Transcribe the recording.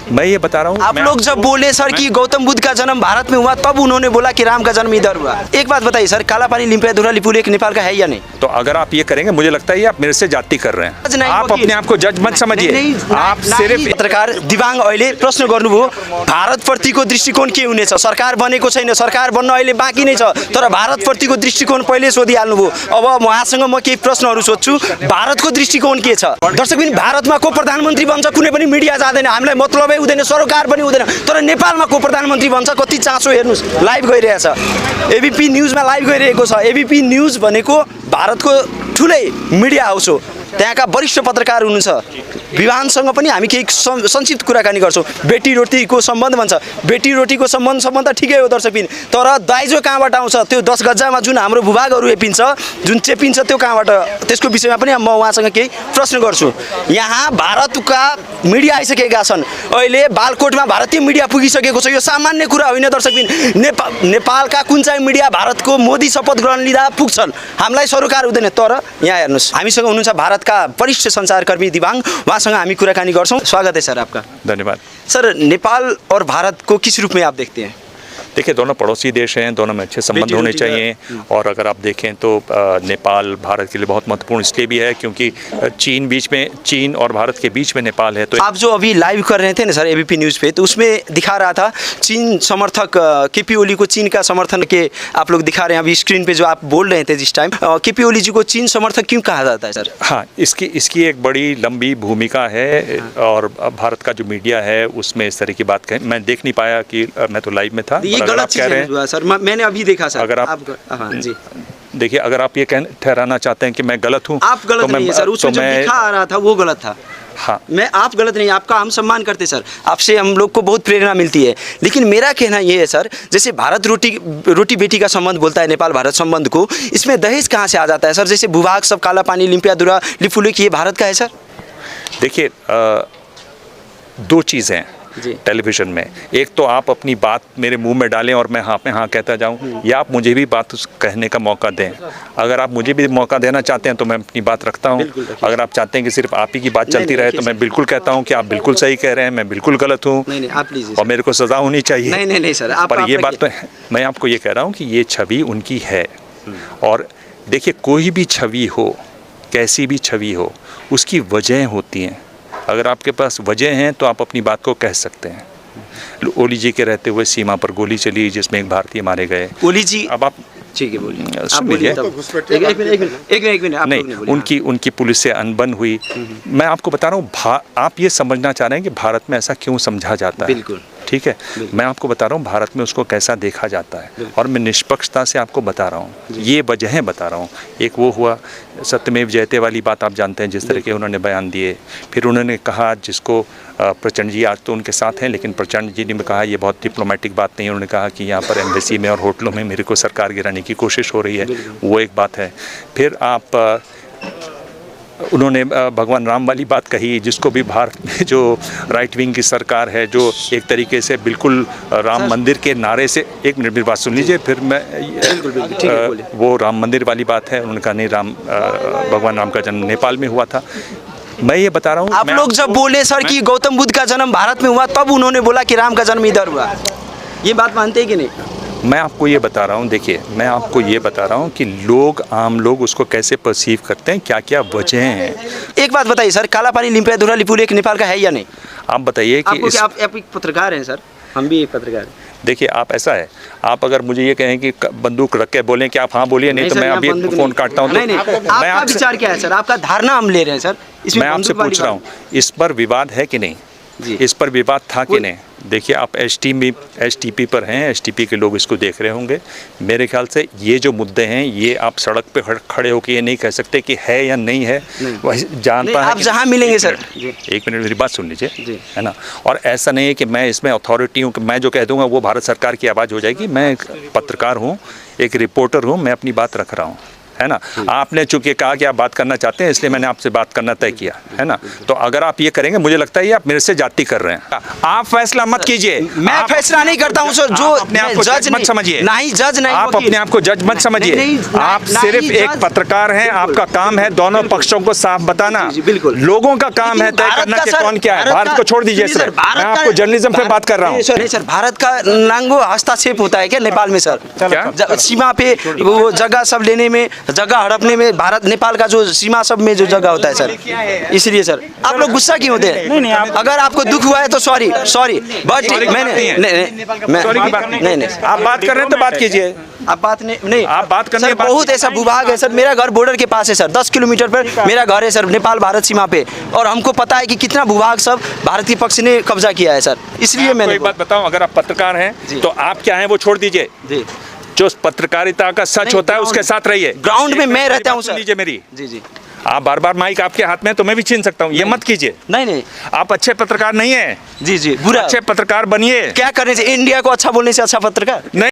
मैं ये बता रहा हूँ, आप लोग जब बोले सर कि गौतम बुद्ध का जन्म भारत में हुआ, तब उन्होंने बोला कि राम का जन्म इधर हुआ। एक बात बताइए सर, कालापानी लिम्पियाधुरा लिपुलेख नेपाल का है या नहीं? तो अगर आप ये करेंगे, मुझे लगता है ये आप मेरे से जाति कर रहे हैं। आप अपने आप को जज मत समझिए। आप सिर्फ पत्रकार दिवाङ अहिले प्रश्न गर्नुभयो, भारतप्रतिको दृष्टिकोण के हुनेछ? सरकार बनेको छैन, सरकार बन्न अहिले बाँकी नै छ, तर भारतप्रतिको दृष्टिकोण पहिले सोधिहाल्नुभयो। अब उहाँसँग म केही प्रश्नहरू सोध्छु, भारतको दृष्टिकोण के छ? दर्शकबिन, भारतमा को प्रधानमन्त्री बन्छ कुनै पनि मिडिया जाँदैन, हामीलाई मतलबै हुँदैन, सरकार पनि हुँदैन, तर नेपालमा को प्रधानमन्त्री बन्छ कति चासो। हेर्नुहोस्, लाइभ गइरहेछ, एबिपी न्युजमा लाइभ गइरहेको छ। एबिपी न्युज भनेको भारतको ठुलै मिडिया हाउस हो, त्यहाँका वरिष्ठ पत्रकार हुनुहुन्छ। विवाहसँग पनि हामी केही संक्षिप्त कुराकानी गर्छौँ। बेटी रोटीको सम्बन्ध भन्छ, बेटी रोटीको सम्बन्ध त ठिकै हो दर्शकबिन, तर दाइजो कहाँबाट आउँछ? त्यो 10 गज्जामा जुन हाम्रो भूभागहरू एपिन्छ, जुन चेपिन्छ, त्यो कहाँबाट? त्यसको विषयमा पनि म उहाँसँग केही प्रश्न गर्छु। यहाँ भारतका मिडिया आइसकेका छन्, अहिले बालकोटमा भारतीय मिडिया पुगिसकेको छ। यो सामान्य कुरा होइन दर्शकबिन। नेपालका कुन चाहिँ मिडिया भारतको मोदी शपथ ग्रहण लिँदा पुग्छन्, हामीलाई सरोकार हुँदैन। तर यहाँ हेर्नुहोस्, हामीसँग हुनुहुन्छ भारतका वरिष्ठ सञ्चारकर्मी दिवाङ, उहाँसँग हामी कुराकानी गर्छौँ। स्वागत है सर आपका। धन्यवाद सर, नेपाल और भारत को किस रूप में आप देखते हैं? देखिए, दोनों पड़ोसी देश हैं, दोनों में अच्छे संबंध होने चाहिए। और अगर आप देखें तो नेपाल भारत के लिए बहुत महत्वपूर्ण इसलिए भी है क्योंकि चीन और भारत के बीच में नेपाल है। तो आप जो अभी लाइव कर रहे थे ना सर एबीपी न्यूज़ पे, तो उसमें दिखा रहा था चीन समर्थक केपी ओली को चीन का समर्थन के आप लोग दिखा रहे हैं अभी स्क्रीन पे जो आप बोल रहे थे जिस टाइम। केपी ओली जी को चीन समर्थक क्यों कहा जाता है सर? हाँ, इसकी एक बड़ी लंबी भूमिका है। और भारत का जो मीडिया है उसमें इस तरह की बात कहें, मैं देख नहीं पाया कि मैं तो लाइव में था। गलत चीज़ है सर, मैंने अभी देखा सर। अगर आप हाँ जी, देखिए, अगर आप ये ठहराना चाहते हैं कि मैं गलत हूँ, आप गलत नहीं है सर। उसमें जो दिखा आ रहा था वो गलत था। हाँ, आप गलत नहीं, आपका हम सम्मान करते सर, आपसे हम लोग को बहुत प्रेरणा मिलती है। लेकिन मेरा कहना ये है सर, जैसे भारत रोटी बेटी का संबंध बोलता है नेपाल भारत संबंध को, इसमें दहेज कहाँ से आ जाता है सर? जैसे भूभाग सब कालापानी लिम्पियाधुरा लिपुलेख ये भारत का है सर? देखिए, दो चीज़ें हैं टेलीविज़न में। एक तो आप अपनी बात मेरे मुंह में डालें और मैं हाँ पे हाँ कहता जाऊं, या आप मुझे भी बात कहने का मौका दें। अगर आप मुझे भी मौका देना चाहते हैं तो मैं अपनी बात रखता हूं। अगर आप चाहते हैं कि सिर्फ आप ही की बात चलती रहे तो मैं बिल्कुल कहता हूं कि आप बिल्कुल सही कह रहे हैं, मैं बिल्कुल गलत हूँ और मेरे को सज़ा होनी चाहिए। नहीं सर, पर ये बात तो मैं आपको ये कह रहा हूँ कि ये छवि उनकी है। और देखिए, कोई भी छवि हो, कैसी भी छवि हो, उसकी वजह होती हैं। अगर आपके पास वजह हैं तो आप अपनी बात को कह सकते हैं। ओली जी के रहते हुए सीमा पर गोली चली जिसमें एक भारतीय मारे गए। ओली जी, अब आप ठीक है बोलिए, एक मिनट नहीं, उनकी पुलिस से अनबन हुई। मैं आपको बता रहा हूँ, आप ये समझना चाह रहे हैं कि भारत में ऐसा क्यों समझा जाता है। बिल्कुल ठीक है, मैं आपको बता रहा हूँ भारत में उसको कैसा देखा जाता है, और मैं निष्पक्षता से आपको बता रहा हूँ, ये वजहें बता रहा हूँ। एक वो हुआ सत्यमेव जयते वाली बात, आप जानते हैं जिस तरह के उन्होंने बयान दिए। फिर उन्होंने कहा, जिसको प्रचंड जी आज तो उनके साथ हैं, लेकिन प्रचंड जी ने कहा ये बहुत डिप्लोमेटिक बात नहीं है। उन्होंने कहा कि यहाँ पर एम्बेसी में और होटलों में मेरे को सरकार गिराने की कोशिश हो रही है, वो एक बात है। फिर उन्होंने भगवान राम वाली बात कही, जिसको भी भारत में जो राइट विंग की सरकार है, जो एक तरीके से बिल्कुल राम मंदिर के नारे से, एक मिनट मेरी बात सुन लीजिए, फिर मैं वो राम मंदिर वाली बात है। उन्होंने कहा नहीं, भगवान राम का जन्म नेपाल में हुआ था। मैं ये बता रहा हूँ, आप लोग जब बोले सर कि गौतम बुद्ध का जन्म भारत में हुआ, तब उन्होंने बोला कि राम का जन्म इधर हुआ। ये बात मानते हैं कि नहीं? मैं आपको ये बता रहा हूँ, देखिए, मैं आपको ये बता रहा हूँ कि आम लोग उसको कैसे परसीव करते हैं, क्या क्या वजह हैं। एक बात बताइए सर, कालापानी लिम्पियाधुरा लिपुलेख नेपाल का है या नहीं? आप बताइए कि आप एक पत्रकार हैं सर, हम भी एक पत्रकार हैं। देखिए, आप ऐसा है, आप अगर मुझे ये कहें कि बंदूक रख के बोलें कि आप हाँ बोलिए, नहीं तो मैं अभी फ़ोन काटता हूँ। नहीं, आपका विचार क्या है सर? आपका धारणा हम ले रहे हैं सर। मैं आपसे पूछ रहा हूँ, इस पर विवाद है कि नहीं? इस पर विवाद था कि नहीं? देखिए, आप एसटीपी पर हैं, एसटीपी के लोग इसको देख रहे होंगे। मेरे ख्याल से ये जो मुद्दे हैं, ये आप सड़क पे खड़े होकर ये नहीं कह सकते कि है या नहीं है। जानता है आप जहाँ मिलेंगे सर। एक मिनट मेरी बात सुन लीजिए, है ना। और ऐसा नहीं है कि मैं इसमें अथॉरिटी हूँ कि मैं जो कह दूँगा वो भारत सरकार की आवाज़ हो जाएगी। मैं एक पत्रकार हूँ, एक रिपोर्टर हूँ, मैं अपनी बात रख रहा हूँ। है ना। आपने चूंकि कहा कि आप बात करना चाहते हैं, इसलिए मैंने आपसे बात करना तय किया, है ना। तो अगर आप ये करेंगे, मुझे लगता है ये आप मेरे से जाति कर रहे हैं। आप फैसला मत कीजिए। मैं फैसला नहीं करता हूं सर, जो अपने आप को जज मत समझिए। नहीं, जज नहीं, आप अपने आप को जज मत समझिए। आप सिर्फ एक पत्रकार हैं, आपका काम है दोनों पक्षों को साफ बताना। बिल्कुल, लोगों का काम है तय करना कि कौन क्या है। भारत को छोड़ दीजिए सर, मैं आपको जर्नलिज्म पे बात कर रहा हूँ। नहीं सर, भारत का नांगो हस्तक्षेप होता है क्या नेपाल में सर? क्या? सीमा पे वो जगह सब लेने में, जगह हड़पने में, भारत नेपाल का जो सीमा सब में जो जगह होता है सर, इसलिए सर आप लोग गुस्सा क्यों होते हैं? नहीं, अगर आपको दुख हुआ है तो सॉरी, बट मैंने नहीं, आप बात कर रहे हैं तो बात कीजिए। आप बात नहीं, आप बात करने सर, बहुत ऐसा भूभाग है सर। मेरा घर बॉर्डर के पास है सर, 10 किलोमीटर पर मेरा घर है सर, नेपाल भारत सीमा पे, और हमको पता है कि कितना भूभाग सब भारत के पक्ष ने कब्जा किया है सर, इसलिए मैंने एक बात बताऊं, अगर आप पत्रकार हैं तो आप क्या हैं वो छोड़ दीजिए। जी, जो पत्रकारिता का सच होता है उसके साथ रहिए। ग्राउंड में मैं रहता हूँ सर। लीजिए मेरी। जी, आप बार बार माइक आपके हाथ में है तो मैं भी छीन सकता हूँ, ये मत कीजिए। नहीं, आप अच्छे पत्रकार नहीं है। जी, बुरा अच्छे पत्रकार बनिए। क्या करने से इंडिया को अच्छा बोलने से अच्छा पत्रकार नहीं।